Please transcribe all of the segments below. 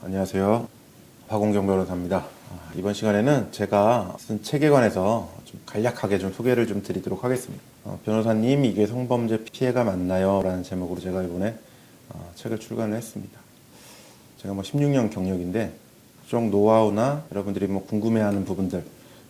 안녕하세요. 박원경 변호사입니다. 이번 시간에는 제가 쓴 책에 관해서 좀 간략하게 좀 소개를 좀 드리도록 하겠습니다. 변호사님, 이게 성범죄 피해가 맞나요? 라는 제목으로 제가 이번에 책을 출간을 했습니다. 제가 16년 경력인데 각종 노하우나 여러분들이 궁금해하는 부분들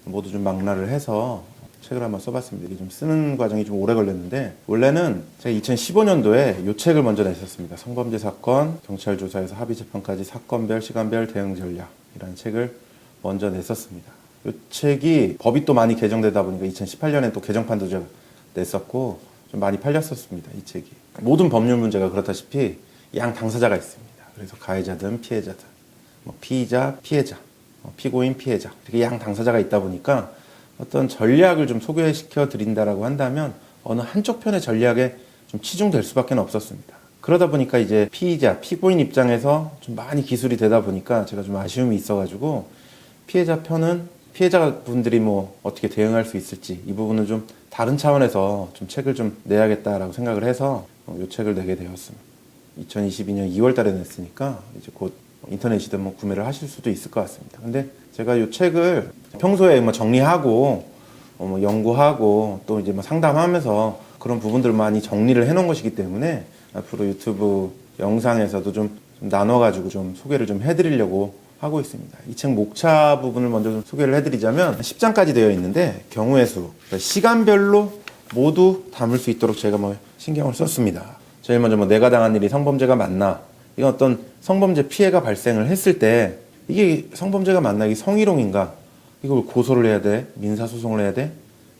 모두 좀 망라를 해서 책을 한번 써봤습니다. 이게 좀 쓰는 과정이 좀 오래 걸렸는데, 원래는 제가 2015년도에 이 책을 먼저 냈었습니다. 성범죄 사건, 경찰 조사에서 합의 재판까지 사건별, 시간별 대응 전략이라는 책을 먼저 냈었습니다. 이 책이 법이 또 많이 개정되다 보니까 2018년에 또 개정판도 제가 냈었고 좀 많이 팔렸었습니다. 이 책이. 모든 법률 문제가 그렇다시피 양 당사자가 있습니다. 그래서 가해자든 피해자든, 피의자, 피해자, 피고인, 피해자, 이렇게 양 당사자가 있다 보니까 어떤 전략을 좀 소개시켜 드린다라고 한다면 어느 한쪽 편의 전략에 좀 치중될 수밖에 없었습니다. 그러다 보니까 이제 피의자, 피고인 입장에서 좀 많이 기술이 되다 보니까 제가 좀 아쉬움이 있어가지고 피해자 편은 피해자분들이 어떻게 대응할 수 있을지 이 부분은 좀 다른 차원에서 좀 책을 좀 내야겠다라고 생각을 해서 이 책을 내게 되었습니다. 2022년 2월 달에 냈으니까 이제 곧 인터넷이든 구매를 하실 수도 있을 것 같습니다. 근데 제가 이 책을 평소에 정리하고 연구하고 또 이제 상담하면서 그런 부분들을 많이 정리를 해 놓은 것이기 때문에 앞으로 유튜브 영상에서도 좀 나눠가지고 좀 소개를 좀 해드리려고 하고 있습니다. 이 책 목차 부분을 먼저 좀 소개를 해드리자면 10장까지 되어 있는데 경우의 수, 시간별로 모두 담을 수 있도록 제가 신경을 썼습니다. 제일 먼저 내가 당한 일이 성범죄가 맞나? 이건 어떤 성범죄 피해가 발생을 했을 때 이게 성범죄가 맞나? 이게 성희롱인가? 이걸 고소를 해야 돼? 민사소송을 해야 돼?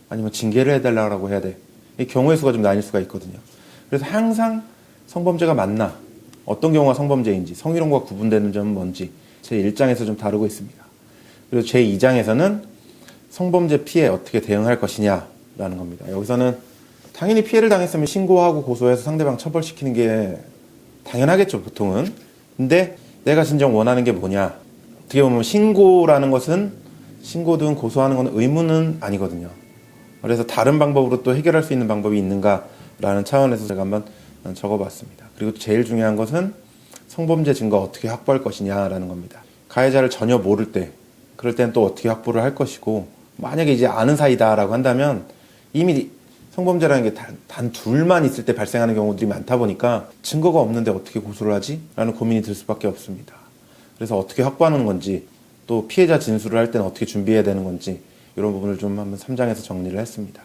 아니면 징계를 해달라고 해야 돼? 이 경우의 수가 좀 나뉠 수가 있거든요. 그래서 항상 성범죄가 맞나? 어떤 경우가 성범죄인지, 성희롱과 구분되는 점은 뭔지 제 1장에서 좀 다루고 있습니다. 그리고 제 2장에서는 성범죄 피해 어떻게 대응할 것이냐라는 겁니다. 여기서는 당연히 피해를 당했으면 신고하고 고소해서 상대방 처벌시키는 게 당연하겠죠, 보통은. 근데 내가 진정 원하는 게 뭐냐? 어떻게 보면 신고라는 것은 신고든 고소하는 건 의무는 아니거든요. 그래서 다른 방법으로 또 해결할 수 있는 방법이 있는가라는 차원에서 제가 한번 적어봤습니다. 그리고 제일 중요한 것은 성범죄 증거 어떻게 확보할 것이냐라는 겁니다. 가해자를 전혀 모를 때, 그럴 때는 또 어떻게 확보를 할 것이고, 만약에 이제 아는 사이다라고 한다면 이미 성범죄라는 게 단 둘만 있을 때 발생하는 경우들이 많다 보니까 증거가 없는데 어떻게 고소를 하지? 라는 고민이 들 수밖에 없습니다. 그래서 어떻게 확보하는 건지, 또 피해자 진술을 할 때는 어떻게 준비해야 되는 건지 이런 부분을 좀 한번 3장에서 정리를 했습니다.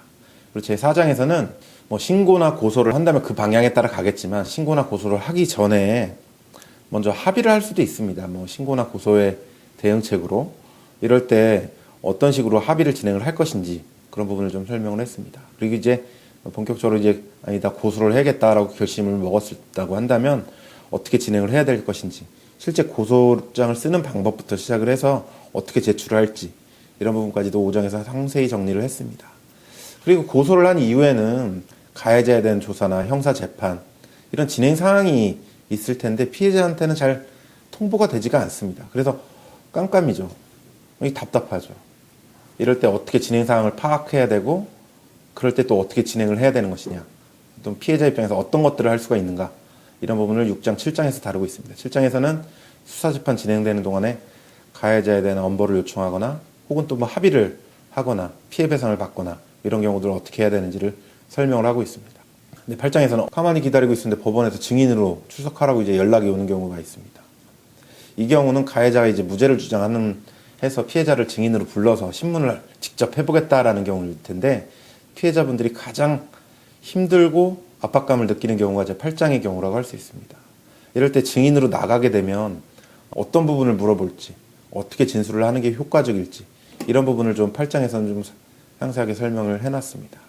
그리고 제 4장에서는 신고나 고소를 한다면 그 방향에 따라 가겠지만 신고나 고소를 하기 전에 먼저 합의를 할 수도 있습니다. 신고나 고소의 대응책으로 이럴 때 어떤 식으로 합의를 진행을 할 것인지 그런 부분을 좀 설명을 했습니다. 그리고 이제 본격적으로 이제 아니다 고소를 해야겠다라고 결심을 먹었다고 한다면 어떻게 진행을 해야 될 것인지, 실제 고소장을 쓰는 방법부터 시작을 해서 어떻게 제출을 할지 이런 부분까지도 5장에서 상세히 정리를 했습니다. 그리고 고소를 한 이후에는 가해자에 대한 조사나 형사 재판 이런 진행 상황이 있을 텐데 피해자한테는 잘 통보가 되지가 않습니다. 그래서 깜깜이죠. 답답하죠. 이럴 때 어떻게 진행 상황을 파악해야 되고 그럴 때 또 어떻게 진행을 해야 되는 것이냐, 또 피해자 입장에서 어떤 것들을 할 수가 있는가, 이런 부분을 6장, 7장에서 다루고 있습니다. 7장에서는 수사재판 진행되는 동안에 가해자에 대한 엄벌을 요청하거나 혹은 또 합의를 하거나 피해 배상을 받거나 이런 경우들을 어떻게 해야 되는지를 설명을 하고 있습니다. 근데 8장에서는 가만히 기다리고 있었는데 법원에서 증인으로 출석하라고 이제 연락이 오는 경우가 있습니다. 이 경우는 가해자가 이제 무죄를 주장하는 해서 피해자를 증인으로 불러서 신문을 직접 해보겠다라는 경우일 텐데 피해자분들이 가장 힘들고 압박감을 느끼는 경우가 제 8장의 경우라고 할 수 있습니다. 이럴 때 증인으로 나가게 되면 어떤 부분을 물어볼지, 어떻게 진술을 하는 게 효과적일지 이런 부분을 좀 8장에서는 좀 상세하게 설명을 해놨습니다.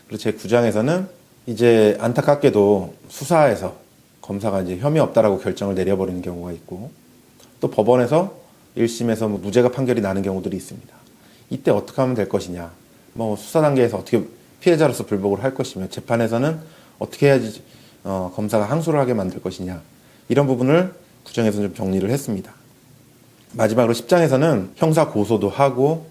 그리고 제 9장에서는 이제 안타깝게도 수사에서 검사가 이제 혐의 없다라고 결정을 내려버리는 경우가 있고 또 법원에서 1심에서 무죄가 판결이 나는 경우들이 있습니다. 이때 어떻게 하면 될 것이냐, 수사 단계에서 어떻게 피해자로서 불복을 할 것이며 재판에서는 어떻게 해야지 검사가 항소를 하게 만들 것이냐, 이런 부분을 9장에서 좀 정리를 했습니다. 마지막으로 10장에서는 형사 고소도 하고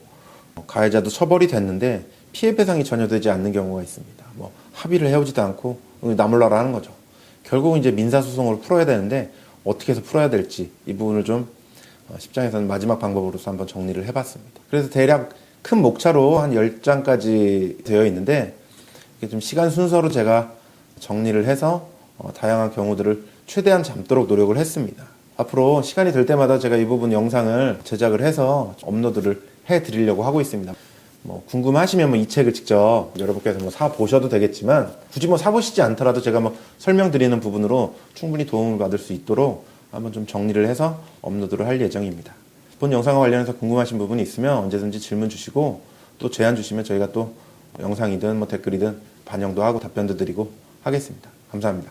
가해자도 처벌이 됐는데 피해 배상이 전혀 되지 않는 경우가 있습니다. 합의를 해오지도 않고 나몰라라 하는 거죠. 결국은 이제 민사소송으로 풀어야 되는데 어떻게 해서 풀어야 될지 이 부분을 좀 10장에서는 마지막 방법으로서 한번 정리를 해봤습니다. 그래서 대략 큰 목차로 한 10장까지 되어 있는데 이게 좀 시간 순서로 제가 정리를 해서 다양한 경우들을 최대한 잡도록 노력을 했습니다. 앞으로 시간이 될 때마다 제가 이 부분 영상을 제작을 해서 업로드를 해드리려고 하고 있습니다. 궁금하시면 이 책을 직접 여러분께서 사보셔도 되겠지만 굳이 사보시지 않더라도 제가 설명드리는 부분으로 충분히 도움을 받을 수 있도록 한번 좀 정리를 해서 업로드를 할 예정입니다. 본 영상과 관련해서 궁금하신 부분이 있으면 언제든지 질문 주시고 또 제안 주시면 저희가 또 영상이든 댓글이든 반영도 하고 답변도 드리고 하겠습니다. 감사합니다.